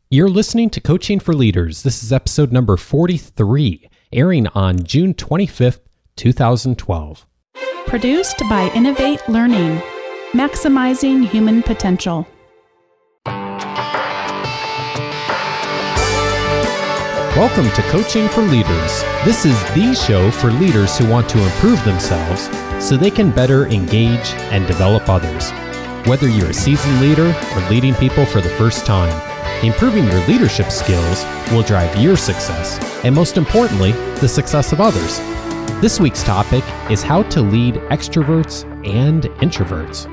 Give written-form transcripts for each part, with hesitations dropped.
You're listening to Coaching for Leaders. This is episode number 43, airing on June 25th, 2012. Produced by Innovate Learning, maximizing human potential. Welcome to Coaching for Leaders. This is the show for leaders who want to improve themselves so they can better engage and develop others. Whether you're a seasoned leader or leading people for the first time, improving your leadership skills will drive your success, and most importantly, the success of others. This week's topic is how to lead extroverts and introverts.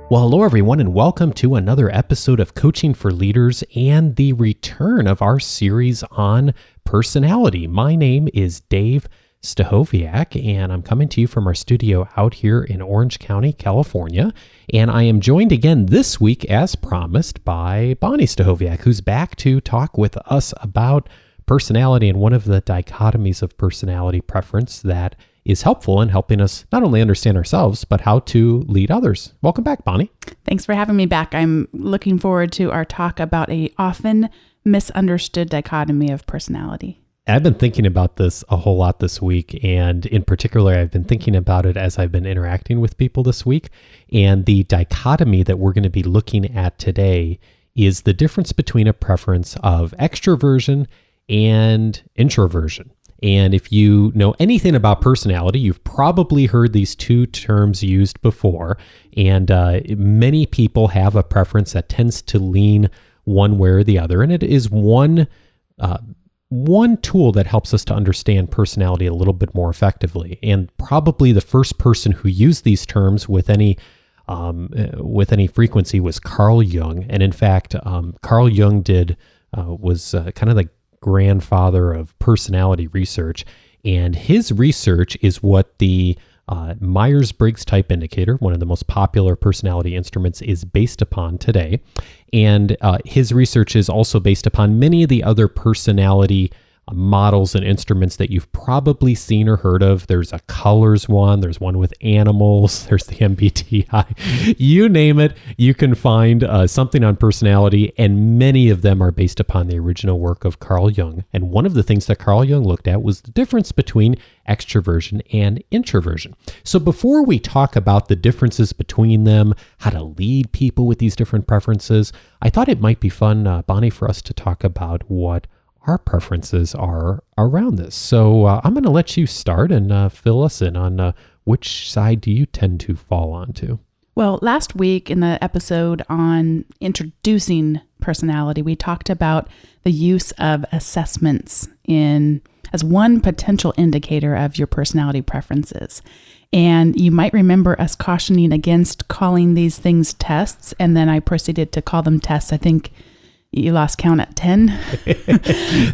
Well, hello everyone, and welcome to another episode of Coaching for Leaders and the return of our series on personality. My name is Dave Stachowiak, and I'm coming to you from our studio out here in Orange County, California. And I am joined again this week, as promised, by Bonni Stachowiak, who's back to talk with us about personality and one of the dichotomies of personality preference that is helpful in helping us not only understand ourselves, but how to lead others. Welcome back, Bonni. Thanks for having me back. I'm looking forward to our talk about a often misunderstood dichotomy of personality. I've been thinking about this a whole lot this week, and in particular, I've been thinking about it as I've been interacting with people this week. And the dichotomy that we're going to be looking at today is the difference between a preference of extroversion and introversion. And if you know anything about personality, you've probably heard these two terms used before. And many people have a preference that tends to lean one way or the other. And it is one tool that helps us to understand personality a little bit more effectively. And probably the first person who used these terms with any frequency was Carl Jung. And in fact, Carl Jung was kind of the grandfather of personality research. And his research is what the Myers-Briggs type indicator, one of the most popular personality instruments, is based upon today. And his research is also based upon many of the other personality models and instruments that you've probably seen or heard of. There's a colors one, there's one with animals, there's the MBTI. You name it, you can find something on personality, and many of them are based upon the original work of Carl Jung. And one of the things that Carl Jung looked at was the difference between extroversion and introversion. So before we talk about the differences between them, how to lead people with these different preferences, I thought it might be fun, Bonni, for us to talk about what our preferences are around this. So I'm going to let you start and fill us in on which side do you tend to fall onto. Well, last week in the episode on introducing personality, we talked about the use of assessments as one potential indicator of your personality preferences. And you might remember us cautioning against calling these things tests, and then I proceeded to call them tests. I think you lost count at 10.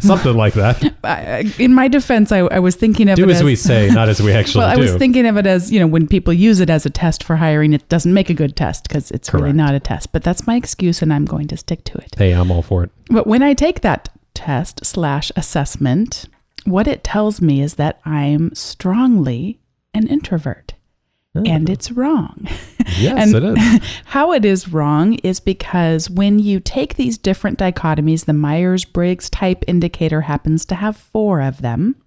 Something like that. In my defense, I was thinking of it as... Do as we say, not as we actually do. I was thinking of it as, when people use it as a test for hiring, it doesn't make a good test because it's Correct. Really not a test. But that's my excuse, and I'm going to stick to it. Hey, I'm all for it. But when I take that test/assessment, what it tells me is that I'm strongly an introvert. And it's wrong. Yes, it is. How it is wrong is because when you take these different dichotomies, the Myers-Briggs type indicator happens to have 4 of them.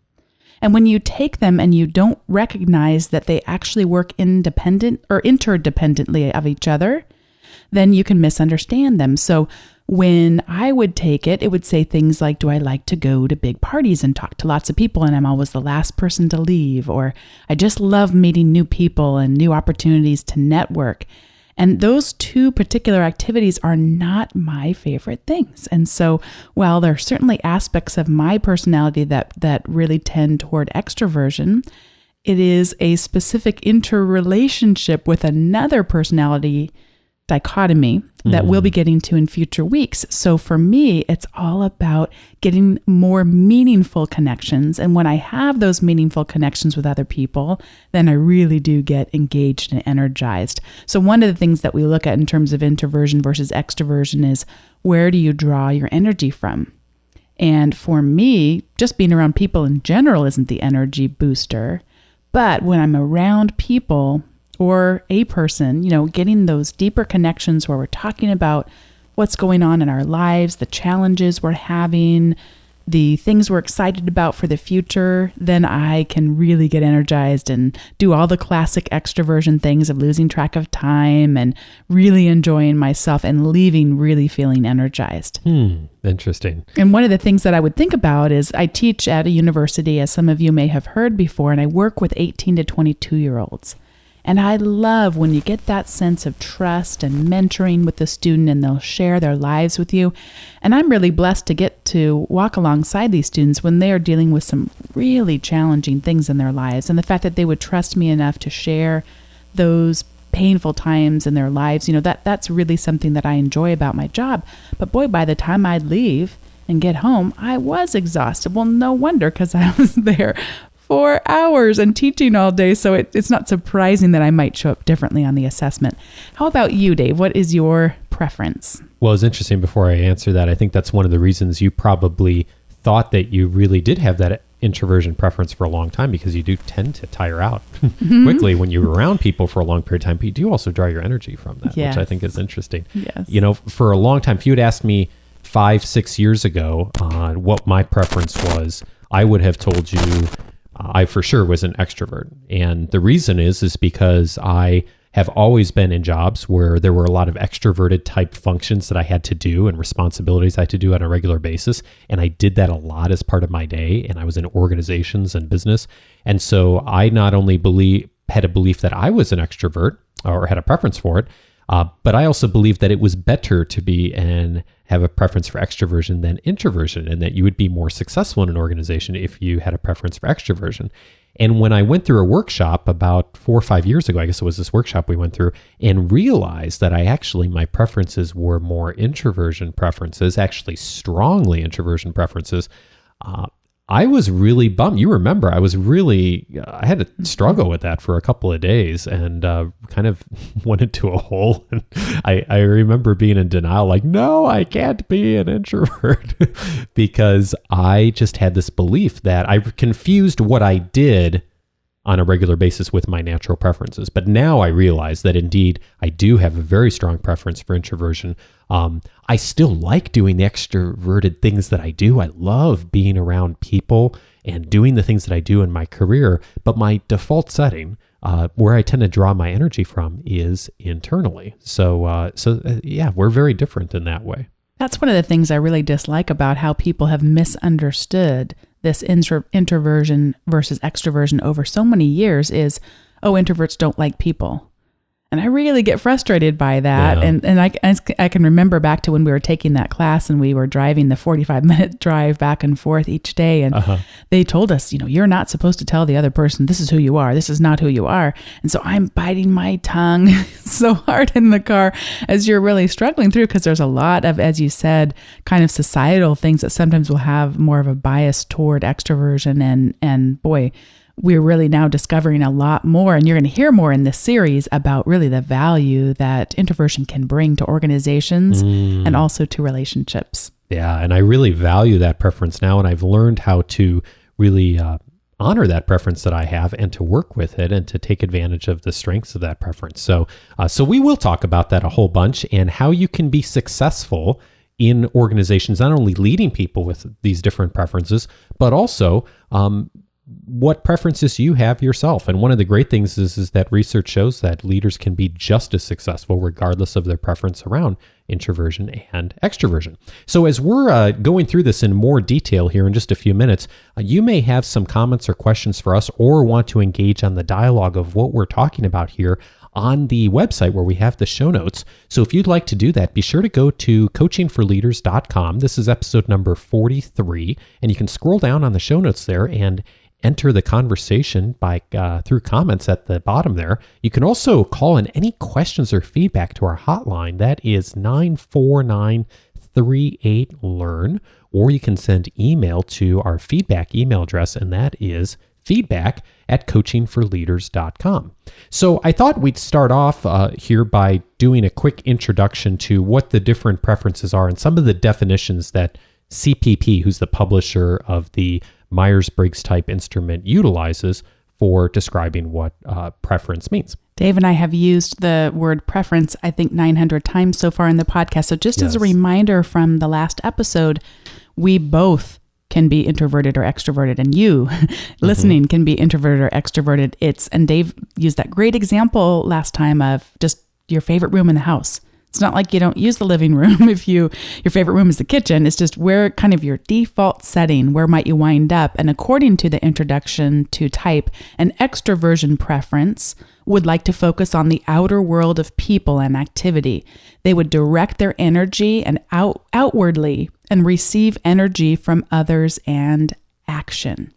And when you take them and you don't recognize that they actually work independent or interdependently of each other, then you can misunderstand them. So when I would take it, it would say things like, do I like to go to big parties and talk to lots of people and I'm always the last person to leave? Or I just love meeting new people and new opportunities to network. And those 2 particular activities are not my favorite things. And so while there are certainly aspects of my personality that really tend toward extroversion, it is a specific interrelationship with another personality dichotomy that we'll be getting to in future weeks. So for me, it's all about getting more meaningful connections. And when I have those meaningful connections with other people, then I really do get engaged and energized. So one of the things that we look at in terms of introversion versus extroversion is, where do you draw your energy from? And for me, just being around people in general isn't the energy booster. But when I'm around people or a person, getting those deeper connections where we're talking about what's going on in our lives, the challenges we're having, the things we're excited about for the future, then I can really get energized and do all the classic extroversion things of losing track of time and really enjoying myself and leaving really feeling energized. Interesting. And one of the things that I would think about is I teach at a university, as some of you may have heard before, and I work with 18 to 22-year-olds. And I love when you get that sense of trust and mentoring with the student and they'll share their lives with you. And I'm really blessed to get to walk alongside these students when they are dealing with some really challenging things in their lives. And the fact that they would trust me enough to share those painful times in their lives, that's really something that I enjoy about my job. But boy, by the time I'd leave and get home, I was exhausted. Well, no wonder, because I was there 4 hours and teaching all day. So it's not surprising that I might show up differently on the assessment. How about you, Dave? What is your preference? Well, it's interesting. Before I answer that, I think that's one of the reasons you probably thought that you really did have that introversion preference for a long time, because you do tend to tire out quickly when you're around people for a long period of time, but you do also draw your energy from that, which I think is interesting. Yes. For a long time, if you had asked me 5-6 years ago what my preference was, I would have told you I for sure was an extrovert. And the reason is because I have always been in jobs where there were a lot of extroverted type functions that I had to do and responsibilities I had to do on a regular basis. And I did that a lot as part of my day. And I was in organizations and business. And so I not only had a belief that I was an extrovert or had a preference for it, but I also believed that it was better to be and have a preference for extroversion than introversion, and that you would be more successful in an organization if you had a preference for extroversion. And when I went through a workshop about 4 or 5 years ago, I guess it was this workshop we went through, and realized that my preferences were more introversion preferences, actually strongly introversion preferences, I was really bummed. You remember, I had to struggle with that for a couple of days and kind of went into a hole. And I remember being in denial, like, no, I can't be an introvert because I just had this belief that I confused what I did on a regular basis with my natural preferences. But now I realize that indeed I do have a very strong preference for introversion. I still like doing the extroverted things that I do. I love being around people and doing the things that I do in my career. But my default setting, where I tend to draw my energy from, is internally. So we're very different in that way. That's one of the things I really dislike about how people have misunderstood this introversion versus extroversion over so many years is, introverts don't like people. And I really get frustrated by that. Yeah. And I can remember back to when we were taking that class and we were driving the 45-minute drive back and forth each day. And they told us, you're not supposed to tell the other person, this is who you are. This is not who you are. And so I'm biting my tongue so hard in the car as you're really struggling through, because there's a lot of, as you said, kind of societal things that sometimes will have more of a bias toward extroversion. And boy, we're really now discovering a lot more, and you're going to hear more in this series about really the value that introversion can bring to organizations and also to relationships. Yeah, and I really value that preference now, and I've learned how to really honor that preference that I have and to work with it and to take advantage of the strengths of that preference. So we will talk about that a whole bunch and how you can be successful in organizations, not only leading people with these different preferences, but also what preferences you have yourself. And one of the great things is that research shows that leaders can be just as successful regardless of their preference around introversion and extroversion. So as we're going through this in more detail here in just a few minutes, you may have some comments or questions for us or want to engage on the dialogue of what we're talking about here on the website where we have the show notes. So if you'd like to do that, be sure to go to coachingforleaders.com. This is episode number 43, and you can scroll down on the show notes there and enter the conversation by through comments at the bottom there. You can also call in any questions or feedback to our hotline. That is 94938-LEARN, or you can send email to our feedback email address, and that is feedback@coachingforleaders.com. So I thought we'd start off here by doing a quick introduction to what the different preferences are and some of the definitions that CPP, who's the publisher of the Myers-Briggs type instrument, utilizes for describing what preference means. Dave and I have used the word preference, I think 900 times so far in the podcast. So just as a reminder from the last episode, we both can be introverted or extroverted, and you listening can be introverted or extroverted. And Dave used that great example last time of just your favorite room in the house. It's not like you don't use the living room if your favorite room is the kitchen. It's just where kind of your default setting, where might you wind up? And according to the introduction to type, an extroversion preference would like to focus on the outer world of people and activity. They would direct their energy and outwardly and receive energy from others and action.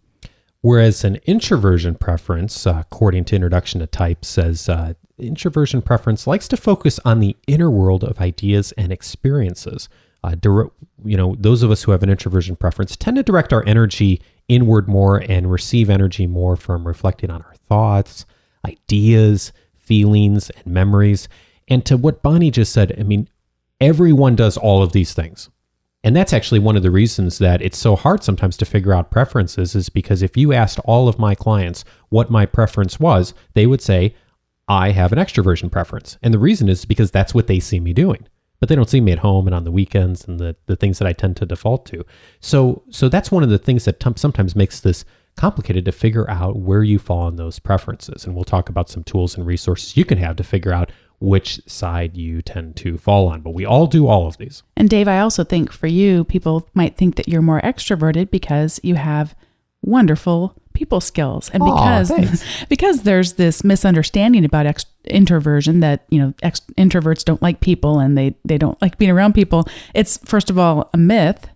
Whereas an introversion preference, according to Introduction to Type, says introversion preference likes to focus on the inner world of ideas and experiences. Those of us who have an introversion preference tend to direct our energy inward more and receive energy more from reflecting on our thoughts, ideas, feelings, and memories. And to what Bonni just said, I mean, everyone does all of these things. And that's actually one of the reasons that it's so hard sometimes to figure out preferences, is because if you asked all of my clients what my preference was, they would say, I have an extroversion preference. And the reason is because that's what they see me doing. But they don't see me at home and on the weekends and the things that I tend to default to. So that's one of the things that sometimes makes this complicated to figure out where you fall on those preferences. And we'll talk about some tools and resources you can have to figure out which side you tend to fall on. But we all do all of these. And Dave, I also think for you, people might think that you're more extroverted because you have wonderful people skills, and because there's this misunderstanding about introversion that introverts don't like people and they don't like being around people. It's first of all a myth,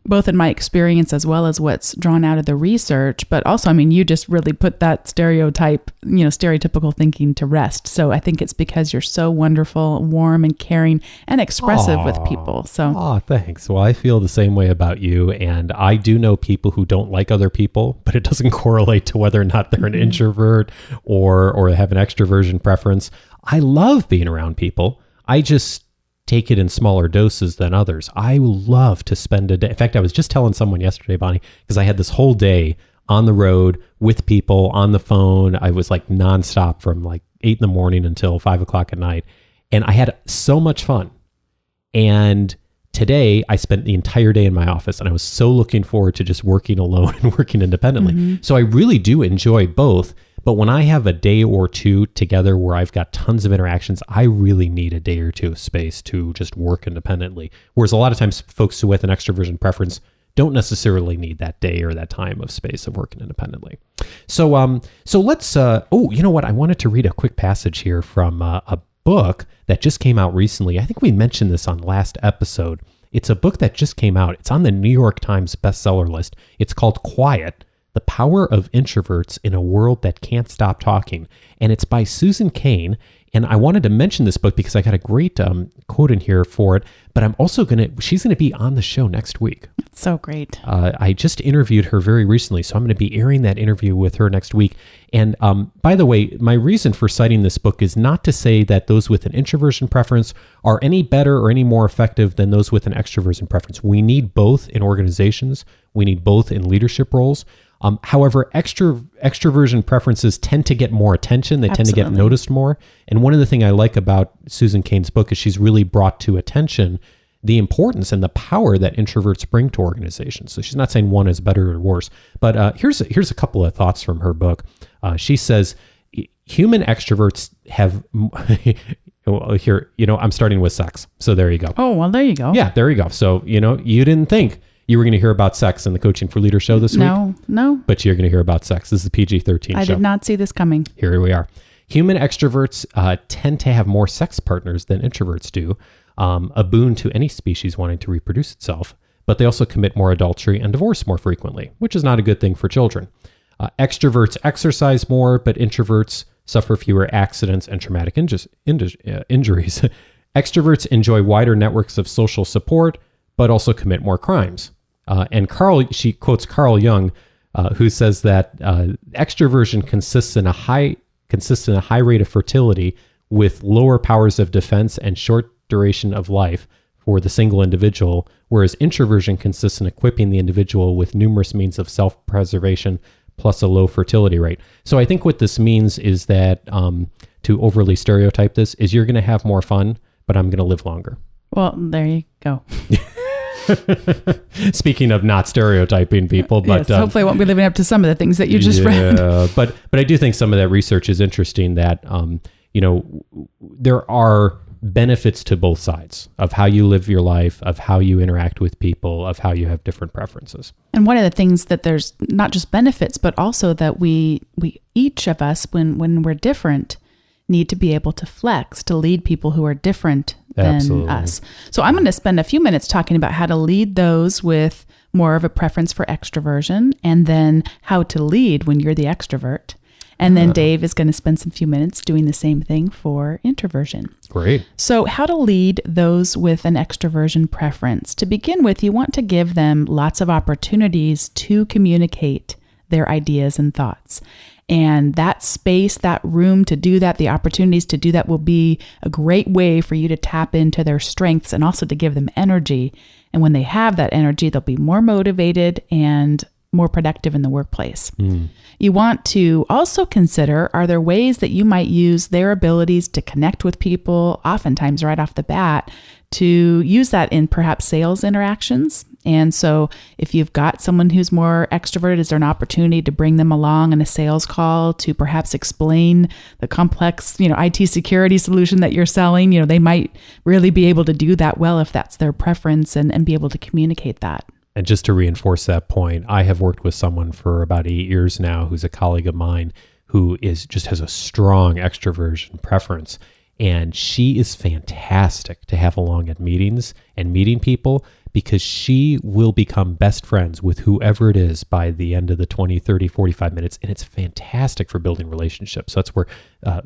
both in my experience as well as what's drawn out of the research. But also, I mean, you just really put that stereotypical thinking to rest. So I think it's because you're so wonderful, warm, and caring, and expressive with people. So, thanks. Well, I feel the same way about you, and I do know people who don't like other people, but it doesn't correlate to whether or not they're an introvert or have an extroversion preference. I love being around people. I just take it in smaller doses than others. I love to spend a day. In fact, I was just telling someone yesterday, Bonni, because I had this whole day on the road with people on the phone. I was like nonstop from like 8 in the morning until 5 o'clock at night. And I had so much fun. And today I spent the entire day in my office, and I was so looking forward to just working alone and working independently. So I really do enjoy both. But when I have a day or two together where I've got tons of interactions, I really need a day or two of space to just work independently. Whereas a lot of times folks who with an extroversion preference don't necessarily need that day or that time of space of working independently. So let's, you know what? I wanted to read a quick passage here from a book that just came out recently. I think we mentioned this on last episode. It's a book that just came out. It's on the New York Times bestseller list. It's called Quiet: The Power of Introverts in a World That Can't Stop Talking. And it's by Susan Cain. And I wanted to mention this book because I got a great quote in here for it. But I'm also she's going to be on the show next week. That's so great. I just interviewed her very recently, so I'm going to be airing that interview with her next week. And by the way, my reason for citing this book is not to say that those with an introversion preference are any better or any more effective than those with an extroversion preference. We need both in organizations. We need both in leadership roles. However, extroversion preferences tend to get more attention. They tend to get noticed more. And one of the things I like about Susan Cain's book is she's really brought to attention the importance and the power that introverts bring to organizations. So she's not saying one is better or worse. But here's a couple of thoughts from her book. She says, human extroverts have... Here, I'm starting with sex. So there you go. Oh, well, there you go. Yeah, there you go. So, you didn't think you were going to hear about sex in the Coaching for Leaders show this week? No. But you're going to hear about sex. This is the PG-13 show. I did not see this coming. Here we are. Human extroverts tend to have more sex partners than introverts do, a boon to any species wanting to reproduce itself. But they also commit more adultery and divorce more frequently, which is not a good thing for children. Extroverts exercise more, but introverts suffer fewer accidents and traumatic injuries. Extroverts enjoy wider networks of social support, but also commit more crimes. And she quotes Carl Jung, who says that extroversion consists in a high rate of fertility with lower powers of defense and short duration of life for the single individual, whereas introversion consists in equipping the individual with numerous means of self-preservation, plus a low fertility rate. So I think what this means is that to overly stereotype this is you're going to have more fun, but I'm going to live longer. Well, there you go. Speaking of not stereotyping people, but yes, hopefully I won't be living up to some of the things that you just read. but I do think some of that research is interesting that, there are benefits to both sides of how you live your life, of how you interact with people, of how you have different preferences. And one of the things that there's not just benefits, but also that we each of us, when we're different, need to be able to flex, to lead people who are different than us. So I'm going to spend a few minutes talking about how to lead those with more of a preference for extroversion, and then how to lead when you're the extrovert. And then Dave is going to spend some few minutes doing the same thing for introversion. Great. So how to lead those with an extroversion preference. To begin with, you want to give them lots of opportunities to communicate their ideas and thoughts. And that space, that room to do that, the opportunities to do that will be a great way for you to tap into their strengths and also to give them energy. And when they have that energy, they'll be more motivated and more productive in the workplace. You want to also consider, are there ways that you might use their abilities to connect with people, oftentimes right off the bat, to use that in perhaps sales interactions? And so if you've got someone who's more extroverted, is there an opportunity to bring them along in a sales call to perhaps explain the complex, IT security solution that you're selling? They might really be able to do that well if that's their preference, and be able to communicate that. And just to reinforce that point, I have worked with someone for about 8 years now who's a colleague of mine who has a strong extroversion preference. And she is fantastic to have along at meetings and meeting people, because she will become best friends with whoever it is by the end of the 20, 30, 45 minutes. And it's fantastic for building relationships. So that's where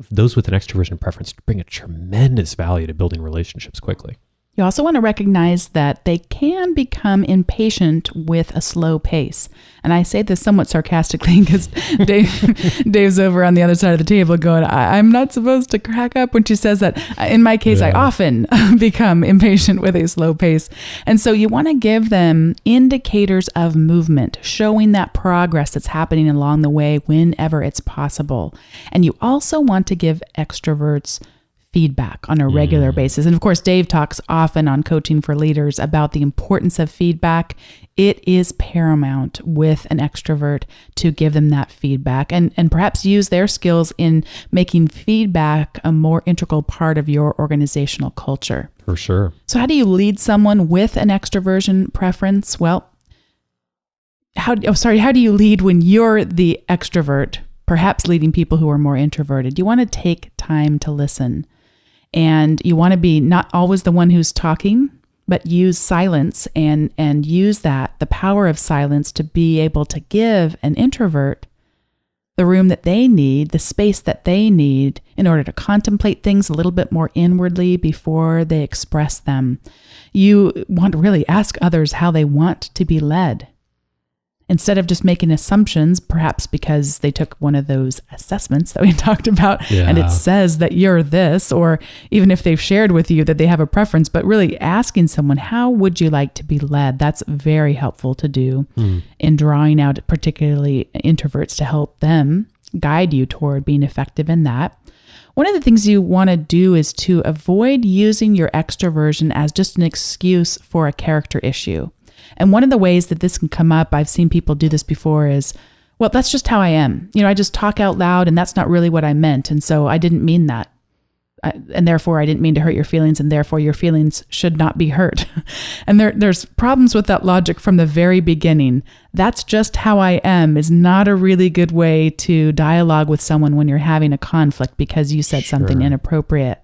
those with an extroversion preference bring a tremendous value to building relationships quickly. You also want to recognize that they can become impatient with a slow pace. And I say this somewhat sarcastically because Dave's over on the other side of the table going, I'm not supposed to crack up when she says that. In my case, I often become impatient with a slow pace. And so you want to give them indicators of movement, showing that progress that's happening along the way whenever it's possible. And you also want to give extroverts feedback on a regular basis. And of course, Dave talks often on Coaching for Leaders about the importance of feedback. It is paramount with an extrovert to give them that feedback, and perhaps use their skills in making feedback a more integral part of your organizational culture. For sure. So how do you lead someone with an extroversion preference? Well, how do you lead when you're the extrovert, perhaps leading people who are more introverted? You want to take time to listen. And you want to be not always the one who's talking, but use silence and use the power of silence to be able to give an introvert the room that they need, the space that they need in order to contemplate things a little bit more inwardly before they express them. You want to really ask others how they want to be led, instead of just making assumptions, perhaps because they took one of those assessments that we talked about and it says that you're this, or even if they've shared with you that they have a preference, but really asking someone, how would you like to be led? That's very helpful to do in drawing out particularly introverts to help them guide you toward being effective in that. One of the things you want to do is to avoid using your extroversion as just an excuse for a character issue. And one of the ways that this can come up, I've seen people do this before, is, well, that's just how I am. I just talk out loud and that's not really what I meant. And so I didn't mean that. And therefore I didn't mean to hurt your feelings, and therefore your feelings should not be hurt. And there's problems with that logic from the very beginning. That's just how I am is not a really good way to dialogue with someone when you're having a conflict because you said something inappropriate.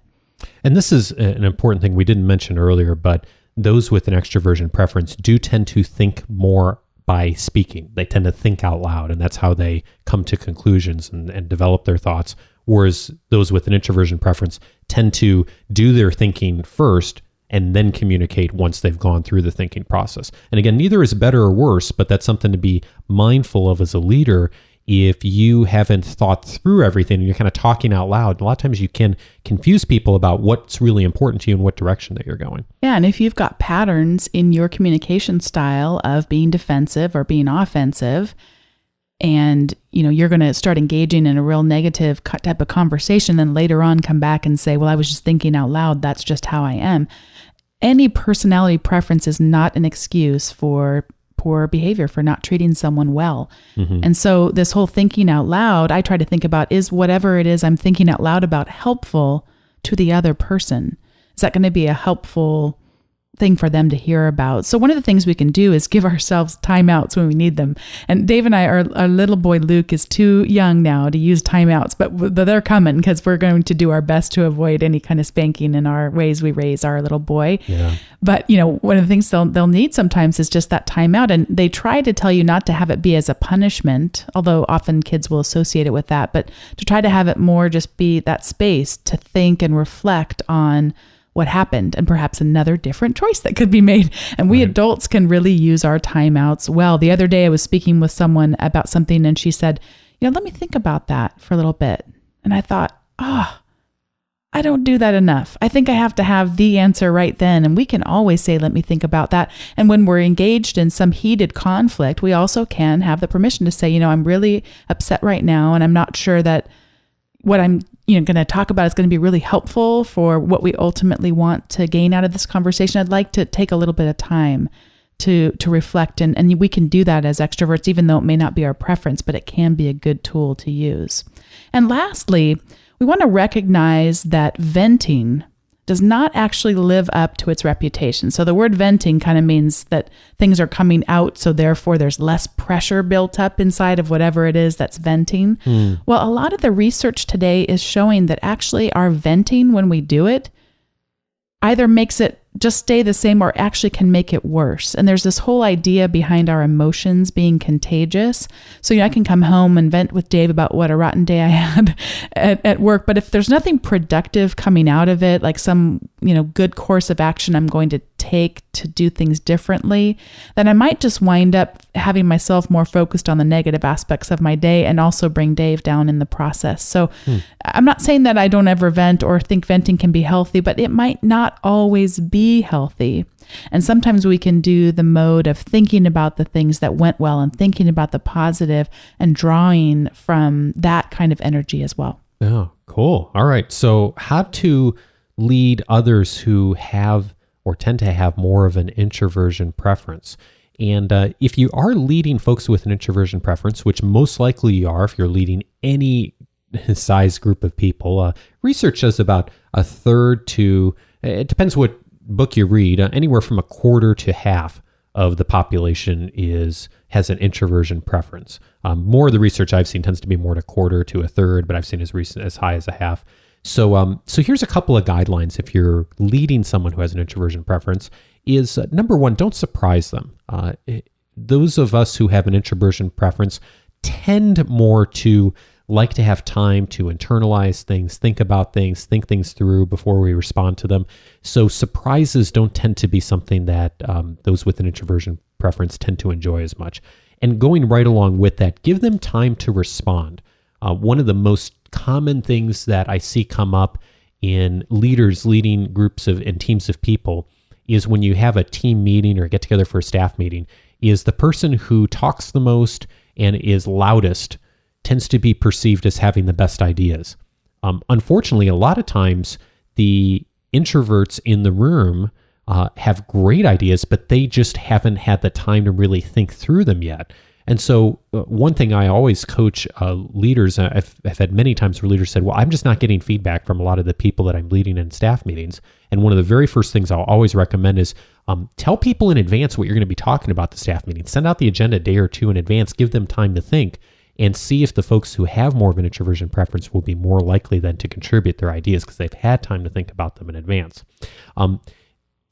And this is an important thing we didn't mention earlier, but those with an extroversion preference do tend to think more by speaking. They tend to think out loud, and that's how they come to conclusions and develop their thoughts. Whereas those with an introversion preference tend to do their thinking first and then communicate once they've gone through the thinking process. And again, neither is better or worse, but that's something to be mindful of as a leader. If you haven't thought through everything and you're kind of talking out loud, a lot of times you can confuse people about what's really important to you and what direction that you're going. Yeah, and if you've got patterns in your communication style of being defensive or being offensive, and you're going to start engaging in a real negative type of conversation, then later on come back and say, well, I was just thinking out loud, that's just how I am. Any personality preference is not an excuse for poor behavior, for not treating someone well. And so this whole thinking out loud, I try to think about, is whatever it is I'm thinking out loud about helpful to the other person? Is that going to be a helpful thing for them to hear about? So one of the things we can do is give ourselves timeouts when we need them. And Dave and I, our little boy Luke is too young now to use timeouts, but they're coming because we're going to do our best to avoid any kind of spanking in our ways we raise our little boy. Yeah. But one of the things they'll need sometimes is just that timeout. And they try to tell you not to have it be as a punishment, although often kids will associate it with that, but to try to have it more just be that space to think and reflect on what happened and perhaps another different choice that could be made. And we adults can really use our timeouts well. The other day I was speaking with someone about something and she said, let me think about that for a little bit. And I thought, I don't do that enough. I think I have to have the answer right then. And we can always say, let me think about that. And when we're engaged in some heated conflict, we also can have the permission to say, I'm really upset right now. And I'm not sure that what I'm going to talk about is going to be really helpful for what we ultimately want to gain out of this conversation. I'd like to take a little bit of time to reflect. And we can do that as extroverts, even though it may not be our preference, but it can be a good tool to use. And lastly, we want to recognize that venting does not actually live up to its reputation. So the word venting kind of means that things are coming out, so therefore there's less pressure built up inside of whatever it is that's venting. Well, a lot of the research today is showing that actually our venting, when we do it, either makes it just stay the same or actually can make it worse. And there's this whole idea behind our emotions being contagious. So I can come home and vent with Dave about what a rotten day I had at work. But if there's nothing productive coming out of it, like some good course of action I'm going to take to do things differently, then I might just wind up having myself more focused on the negative aspects of my day and also bring Dave down in the process. So I'm not saying that I don't ever vent or think venting can be healthy, but it might not always be healthy. And sometimes we can do the mode of thinking about the things that went well and thinking about the positive and drawing from that kind of energy as well. Oh, cool. All right. So how to lead others who have or tend to have more of an introversion preference. And if you are leading folks with an introversion preference, which most likely you are if you're leading any size group of people, research says about a third to, it depends what book you read, anywhere from a quarter to half of the population has an introversion preference. More of the research I've seen tends to be more to a quarter to a third, but I've seen as high as a half. So here's a couple of guidelines if you're leading someone who has an introversion preference is, number one, don't surprise them. Those of us who have an introversion preference tend more to like to have time to internalize things, think about things, think things through before we respond to them. So surprises don't tend to be something that those with an introversion preference tend to enjoy as much. And going right along with that, give them time to respond. One of the most common things that I see come up in leaders leading groups and teams of people is when you have a team meeting or get together for a staff meeting, is the person who talks the most and is loudest tends to be perceived as having the best ideas. Unfortunately, a lot of times the introverts in the room have great ideas, but they just haven't had the time to really think through them yet. And so one thing I always coach leaders, I've had many times where leaders said, well, I'm just not getting feedback from a lot of the people that I'm leading in staff meetings. And one of the very first things I'll always recommend is tell people in advance what you're going to be talking about the staff meeting. Send out the agenda a day or two in advance, give them time to think, and see if the folks who have more of an introversion preference will be more likely then to contribute their ideas because they've had time to think about them in advance.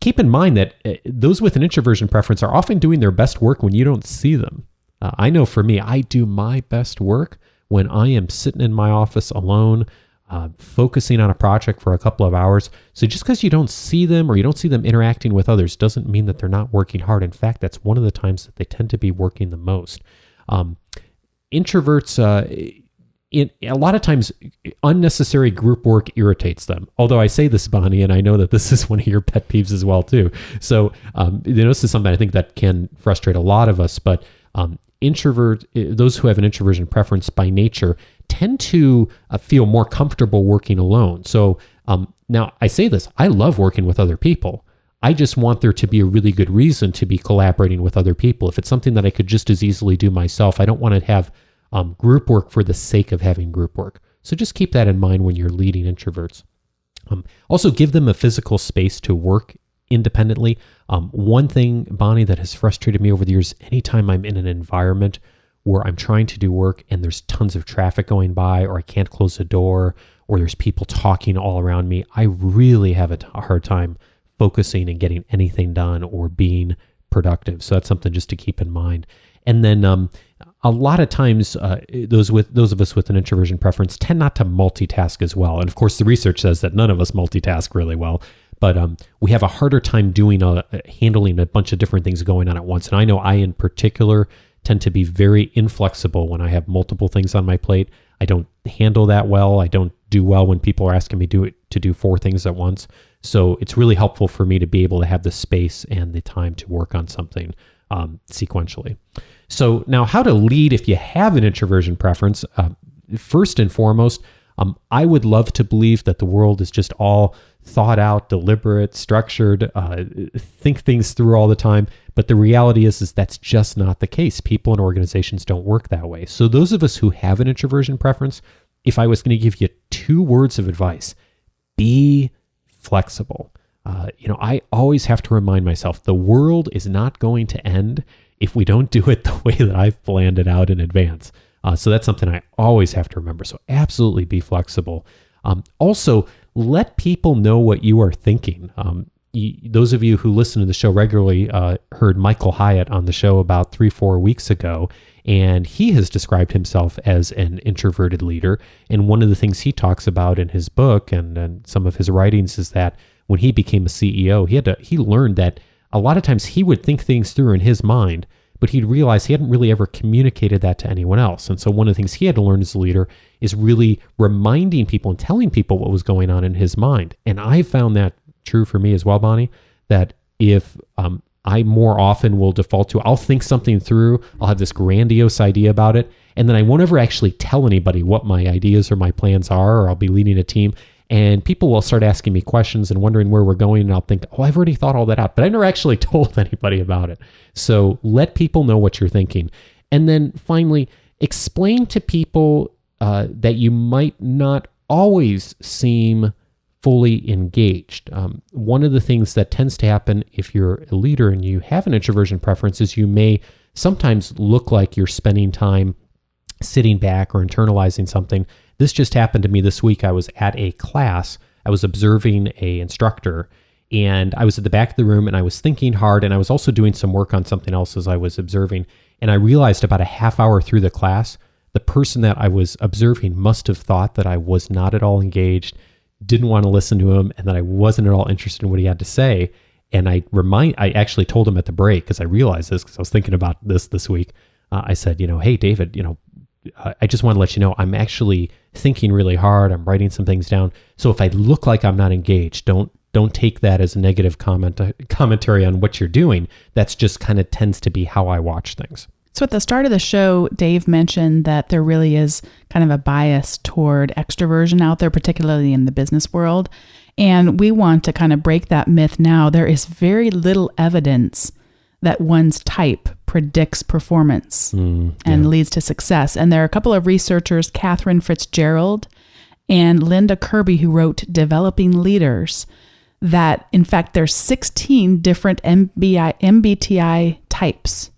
Keep in mind that those with an introversion preference are often doing their best work when you don't see them. I know for me, I do my best work when I am sitting in my office alone, focusing on a project for a couple of hours. So just because you don't see them or you don't see them interacting with others doesn't mean that they're not working hard. In fact, that's one of the times that they tend to be working the most. Introverts, a lot of times, unnecessary group work irritates them. Although I say this, Bonni, and I know that this is one of your pet peeves as well, too. So this is something I think that can frustrate a lot of us, but those who have an introversion preference by nature tend to feel more comfortable working alone. So now I say this, I love working with other people. I just want there to be a really good reason to be collaborating with other people. If it's something that I could just as easily do myself, I don't want to have group work for the sake of having group work. So just keep that in mind when you're leading introverts. Also, give them a physical space to work independently. One thing, Bonnie, that has frustrated me over the years, anytime I'm in an environment where I'm trying to do work and there's tons of traffic going by, or I can't close the door, or there's people talking all around me, I really have a hard time focusing and getting anything done or being productive. So that's something just to keep in mind. And then a lot of times, those of us with an introversion preference tend not to multitask as well. And of course, the research says that none of us multitask really well. But we have a harder time handling a bunch of different things going on at once. And I know I, in particular, tend to be very inflexible when I have multiple things on my plate. I don't handle that well. I don't do well when people are asking me to do 4 things at once. So it's really helpful for me to be able to have the space and the time to work on something sequentially. So now, how to lead if you have an introversion preference. First and foremost, I would love to believe that the world is just all thought out, deliberate, structured, think things through all the time. But the reality is that's just not the case. People and organizations don't work that way. So those of us who have an introversion preference, if I was going to give you 2 words of advice, be flexible. I always have to remind myself the world is not going to end if we don't do it the way that I've planned it out in advance. So that's something I always have to remember. So absolutely be flexible. Also, let people know what you are thinking. Those of you who listen to the show regularly heard Michael Hyatt on the show about 3-4 weeks ago, and he has described himself as an introverted leader. And one of the things he talks about in his book and some of his writings is that when he became a CEO, he learned that a lot of times he would think things through in his mind, but he'd realize he hadn't really ever communicated that to anyone else. And so one of the things he had to learn as a leader is really reminding people and telling people what was going on in his mind. And I found that true for me as well, Bonnie, that if I more often will default to, I'll think something through, I'll have this grandiose idea about it, and then I won't ever actually tell anybody what my ideas or my plans are, or I'll be leading a team. And people will start asking me questions and wondering where we're going. And I'll think, I've already thought all that out, but I never actually told anybody about it. So let people know what you're thinking. And then finally, explain to people that you might not always seem fully engaged. One of the things that tends to happen if you're a leader and you have an introversion preference is you may sometimes look like you're spending time sitting back or internalizing something. This just happened to me this week. I was at a class. I was observing an instructor, and I was at the back of the room, and I was thinking hard, and I was also doing some work on something else as I was observing. And I realized about a half hour through the class, the person that I was observing must have thought that I was not at all engaged, didn't want to listen to him, and that I wasn't at all interested in what he had to say. And I actually told him at the break, because I realized this because I was thinking about this week. I said, hey, David, I just want to let you know I'm actually thinking really hard. I'm writing some things down. So if I look like I'm not engaged, don't take that as a negative commentary on what you're doing. That's just kind of tends to be how I watch things. So at the start of the show, Dave mentioned that there really is kind of a bias toward extroversion out there, particularly in the business world. And we want to kind of break that myth now. There is very little evidence that one's type predicts performance and leads to success. And there are a couple of researchers, Catherine Fitzgerald and Linda Kirby, who wrote Developing Leaders, that in fact there's 16 different MBTI types.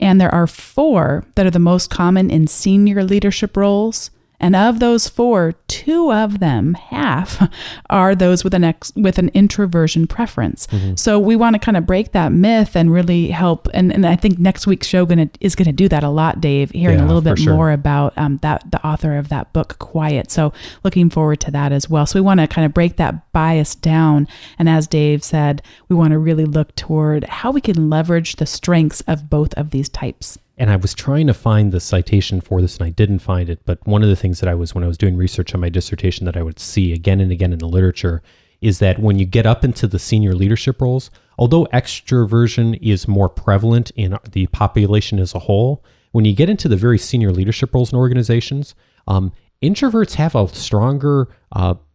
And there are 4 that are the most common in senior leadership roles. And of those 4, 2 of them, half, are those with an introversion preference. Mm-hmm. So we want to kind of break that myth and really help. And I think next week's show is going to do that a lot, Dave, hearing a little bit more about the author of that book, Quiet. So looking forward to that as well. So we want to kind of break that bias down. And as Dave said, we want to really look toward how we can leverage the strengths of both of these types. And I was trying to find the citation for this and I didn't find it. But one of the things that when I was doing research on my dissertation that I would see again and again in the literature is that when you get up into the senior leadership roles, although extroversion is more prevalent in the population as a whole, when you get into the very senior leadership roles in organizations, introverts have a stronger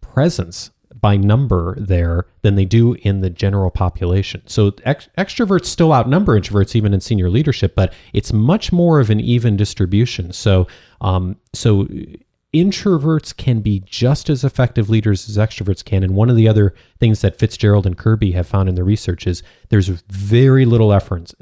presence by number there than they do in the general population. So extroverts still outnumber introverts even in senior leadership, but it's much more of an even distribution. So introverts can be just as effective leaders as extroverts can. And one of the other things that Fitzgerald and Kirby have found in their research is there's very little evidence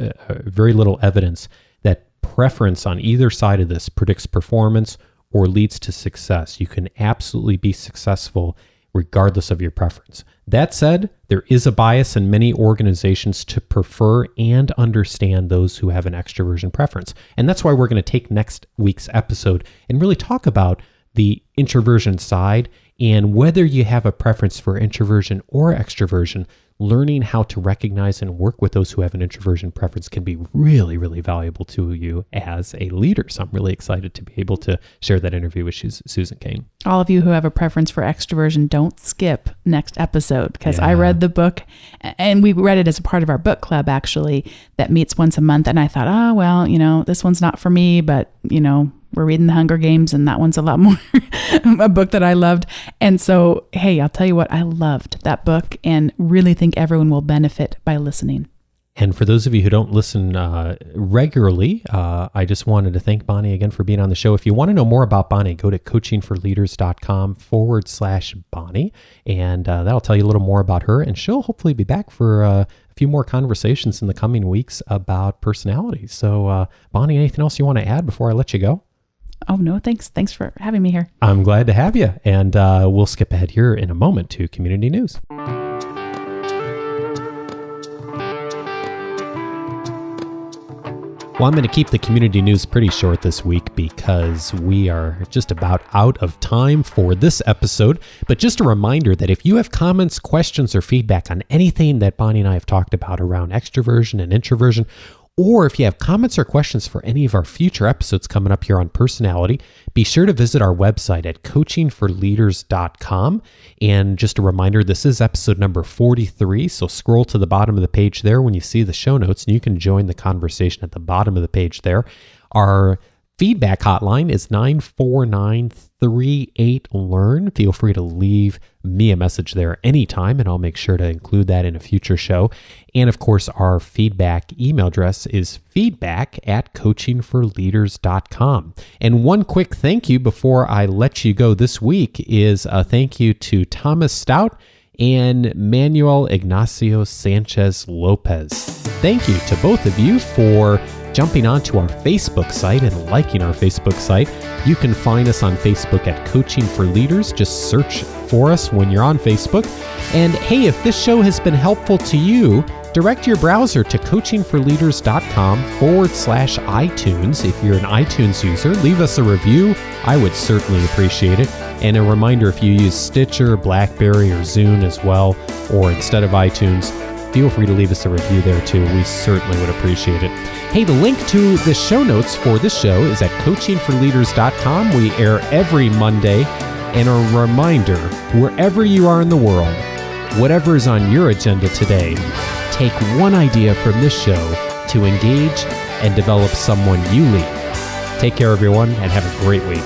that preference on either side of this predicts performance or leads to success. You can absolutely be successful regardless of your preference. That said, there is a bias in many organizations to prefer and understand those who have an extroversion preference. And that's why we're going to take next week's episode and really talk about the introversion side and whether you have a preference for introversion or extroversion. Learning how to recognize and work with those who have an introversion preference can be really, really valuable to you as a leader. So I'm really excited to be able to share that interview with Susan Cain. All of you who have a preference for extroversion, don't skip next episode, because I read the book, and we read it as a part of our book club, actually, that meets once a month. And I thought, oh, well, this one's not for me, but, we're reading The Hunger Games, and that one's a lot more a book that I loved. And so, hey, I'll tell you what, I loved that book and really think everyone will benefit by listening. And for those of you who don't listen regularly, I just wanted to thank Bonni again for being on the show. If you want to know more about Bonni, go to coachingforleaders.com/Bonni, and that'll tell you a little more about her. And she'll hopefully be back for a few more conversations in the coming weeks about personality. So, Bonni, anything else you want to add before I let you go? Oh, no, thanks. Thanks for having me here. I'm glad to have you. And we'll skip ahead here in a moment to community news. Well, I'm going to keep the community news pretty short this week because we are just about out of time for this episode. But just a reminder that if you have comments, questions, or feedback on anything that Bonni and I have talked about around extroversion and introversion, or if you have comments or questions for any of our future episodes coming up here on personality, be sure to visit our website at coachingforleaders.com. And just a reminder, this is episode number 43, so scroll to the bottom of the page there when you see the show notes, and you can join the conversation at the bottom of the page there. Our feedback hotline is 949-38-LEARN. Feel free to leave me a message there anytime, and I'll make sure to include that in a future show. And of course, our feedback email address is feedback@coachingforleaders.com. And one quick thank you before I let you go this week is a thank you to Thomas Stout and Manuel Ignacio Sanchez Lopez. Thank you to both of you for jumping onto our Facebook site and liking our Facebook site. You can find us on Facebook at Coaching for Leaders. Just search for us when you're on Facebook. And hey, if this show has been helpful to you, direct your browser to coachingforleaders.com/iTunes. If you're an iTunes user, leave us a review. I would certainly appreciate it. And a reminder, if you use Stitcher, BlackBerry, or Zune as well, or instead of iTunes, feel free to leave us a review there too. We certainly would appreciate it. Hey, the link to the show notes for this show is at coachingforleaders.com. We air every Monday. And a reminder, wherever you are in the world, whatever is on your agenda today, take one idea from this show to engage and develop someone you lead. Take care, everyone, and have a great week.